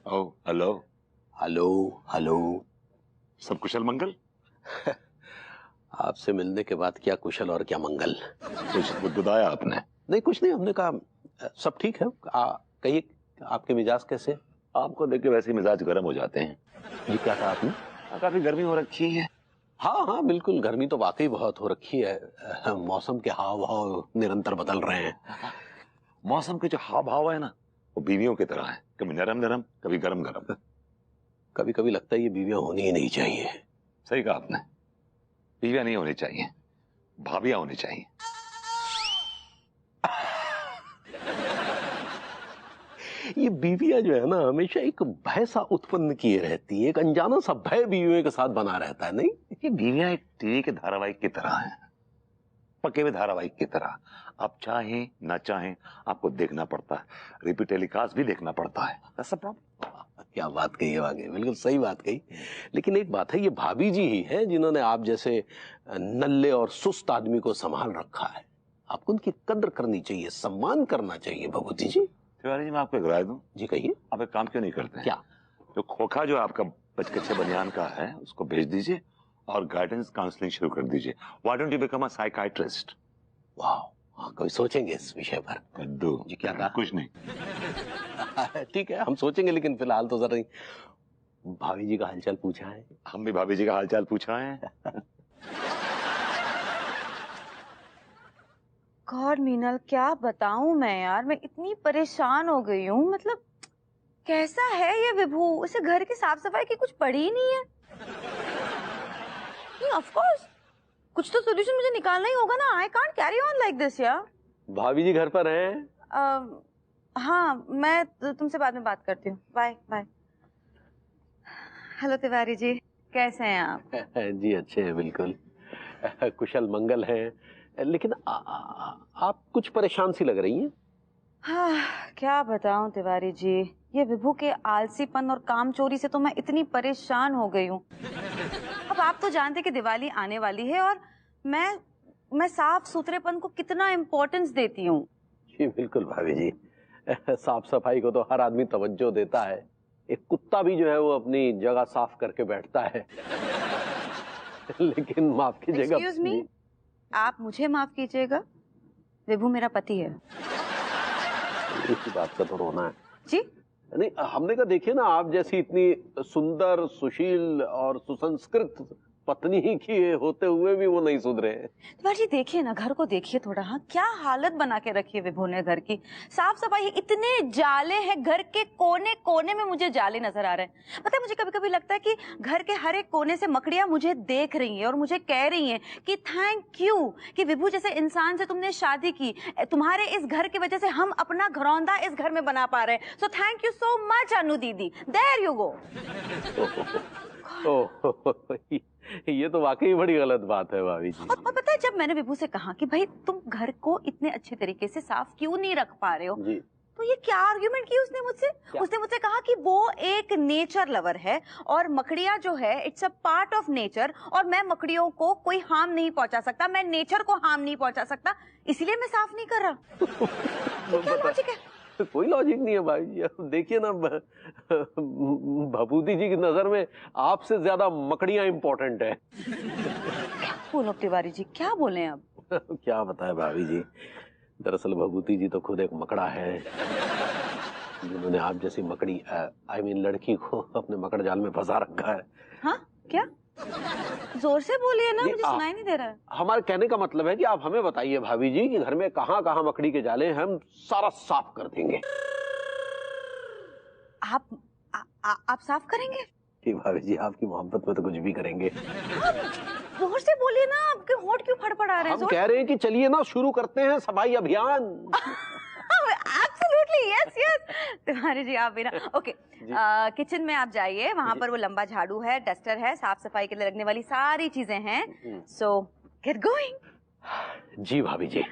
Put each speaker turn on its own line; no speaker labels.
ओ hello.
Hello hello.
सब कुशल मंगल?
आपसे मिलने के बाद क्या कुशल और क्या मंगल।
कुछ बुदबुदाया आपने?
नहीं कुछ नहीं, हमने कहा सब ठीक है। कहिए आपके मिजाज कैसे?
आपको देख के वैसे ही मिजाज गर्म हो जाते हैं।
ये क्या कहा आपने?
काफी गर्मी हो रखी है।
हाँ हाँ बिल्कुल, गर्मी तो वाकई बहुत हो रखी है। मौसम के हाव भाव निरंतर बदल रहे हैं।
मौसम के जो हाव भाव है ना, वो बीवियों की तरह है, कभी नरम नरम कभी गरम गरम।
कभी कभी लगता है ये बीवियां होनी ही नहीं चाहिए।
सही कहा आपने, बीवियां नहीं होनी चाहिए, भाभियां होनी चाहिए।
ये बीवियां जो है ना, हमेशा एक भय सा उत्पन्न किए रहती है, एक अनजाना सा भय बीवियों के साथ बना रहता है। नहीं,
ये बीवियां एक टीवी के धारावाहिक की तरह हैं, पके हुए धारावाहिक की तरह। आप चाहें ना चाहें आपको देखना पड़ता है, रिपीट टेलीकास्ट भी देखना पड़ता है। That's the problem।
क्या बात कही है, वाकई बिल्कुल सही बात कही। लेकिन एक बात है, ये भाभी जी ही है जिन्होंने आप जैसे नल्ले और सुस्त आदमी को संभाल रखा है। आपको उनकी कद्र करनी चाहिए, सम्मान करना चाहिए भभूति जी।
तिवारी जी, मैं आपको एक राय दूं?
जी कहिए।
आप एक काम क्यों नहीं करते?
क्या?
जो खोखा जो आपका बचकच्चे बनियान का है उसको भेज दीजिए और गाइडेंस काउंसलिंग शुरू कर दीजिए। Why don't you become a psychiatrist?
वाह, हाँ कभी सोचेंगे इस विषय पर।
कद्दू
जी क्या कहा?
कुछ नहीं।
ठीक है हम सोचेंगे, लेकिन फिलहाल तो जरा भाभी जी का हालचाल पूछा है?
हम भी भाभी जी का हालचाल पूछा है।
गॉड मीनल, क्या बताऊं मैं यार, मैं इतनी परेशान हो गई हूँ। मतलब कैसा है ये विभू, उसे घर की साफ सफाई की कुछ पड़ी ही नहीं है। नहीं ऑफ कोर्स कुछ तो सोल्यूशन मुझे निकालना ही होगा ना। I can't carry on like this यार।
भाभी जी घर पर हैं?
हाँ मैं तुमसे बाद में बात करती हूँ। Bye bye. Hello Tiwari ji, कैसे हैं आप?
जी अच्छे हैं बिल्कुल, कुशल मंगल है। लेकिन आप कुछ परेशान सी लग रही हैं।
हाँ क्या बताऊं तिवारी जी, ये विभू के आलसीपन और कामचोरी से तो मैं इतनी परेशान हो गई हूँ। अब आप तो जानते कि दिवाली आने वाली है और मैं साफ सुथरेपन को कितना इम्पोर्टेंस देती हूँ।
जी बिल्कुल भाभी जी, साफ सफाई को तो हर आदमी तवज्जो देता है। एक कुत्ता भी जो है वो अपनी जगह साफ करके बैठता है। लेकिन माफ कीजिएगा।
एक्सक्यूज मी, आप मुझे माफ कीजिएगा, विभू मेरा पति है।
इसी बात का तो रोना है
जी।
नहीं, हमने कहा देखिए ना, आप जैसी इतनी सुंदर सुशील और सुसंस्कृत पत्नी ही की होते हुए भी वो नहीं सुधरे।
जी देखिए ना, घर को देखिए थोड़ा। हाँ क्या हालत बना के रखी है विभू ने घर की। साफ सफाई, इतने जाले हैं घर के कोने कोने में, मुझे जाले नजर आ रहे हैं। पता है मुझे कभी कभी लगता है कि घर के हर एक कोने से मकड़ियां मुझे देख रही हैं और मुझे कह रही हैं कि थैंक यू कि विभू जैसे इंसान से तुमने शादी की। तुम्हारे इस घर की वजह से हम अपना घरौंदा इस घर में बना पा रहे हैं। So thank you so much Anu दीदी। There you go.
ये तो वाकई बड़ी गलत बात है भाभी जी।
और पता है, जब मैंने विभू से कहा कि भाई तुम घर को इतने अच्छे तरीके से साफ क्यों नहीं रख पा रहे हो
जी,
तो ये क्या आर्ग्यूमेंट की उसने मुझसे। उसने मुझसे कहा कि वो एक नेचर लवर है और मकड़ियां जो है it's a part of nature, और मैं मकड़ियों को कोई हार्म नहीं पहुंचा सकता, मैं नेचर को हार्म नहीं पहुंचा सकता, इसीलिए मैं साफ नहीं कर रहा। ये क्या लॉजिक है?
कोई लॉजिक नहीं है भाई जी। अब देखिए ना, भभूति जी की नजर में आपसे ज्यादा मकड़ियां इंपॉर्टेंट है।
बोलो तिवारी जी, क्या बोले अब?
क्या बताए भाभी जी, दरअसल भभूति जी तो खुद एक मकड़ा है जिन्होंने आप जैसी मकड़ी आई मीन लड़की को अपने मकड़ जाल में फंसा रखा है।
हाँ क्या? जोर से बोलिए ना, मुझे सुनाई नहीं दे रहा है।
हमारे कहने का मतलब है कि आप हमें बताइए भाभी जी कि घर में कहाँ कहाँ मकड़ी के जाले हैं, हम सारा साफ कर देंगे।
आप साफ करेंगे?
जी भाभी जी, आपकी मोहब्बत में तो कुछ भी करेंगे।
जोर से बोलिए ना, आपके होंठ क्यों फड़फड़ा रहे हैं?
हम कह रहे हैं कि चलिए ना शुरू करते हैं सफाई अभियान।
Absolutely yes yes. Tiwari ji आप भी ना, ओके किचन में आप जाइए, वहां पर वो लंबा झाड़ू है, डस्टर है, साफ सफाई के लिए लगने वाली सारी चीजें हैं। सो गेट गोइंग।
जी भाभी जी।